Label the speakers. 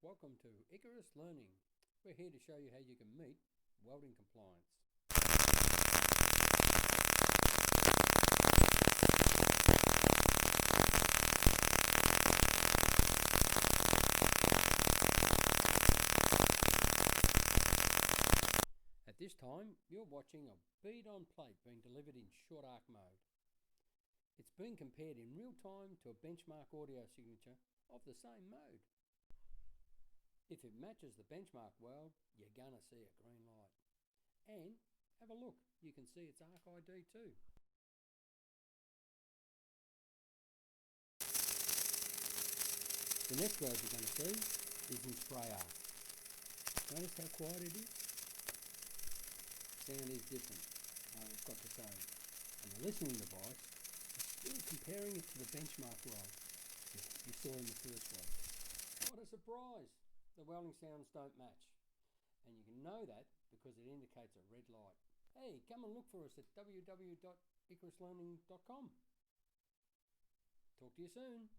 Speaker 1: Welcome to Icarus Learning. We're here to show you how you can meet welding compliance. At this time, you're watching a bead on plate being delivered in short arc mode. It's being compared in real time to a benchmark audio signature of the same mode. If it matches the benchmark weld, you're gonna see a green light. And have a look, you can see its arc ID too. The next weld you're going to see is in spray arc. Notice how quiet it is? Sound is different, I've got to say. And the listening device is still comparing it to the benchmark weld you saw in the first weld. What a surprise! The welding sounds don't match. And you can know that because it indicates a red light. Hey, come and look for us at www.icaruslearning.com. Talk to you soon.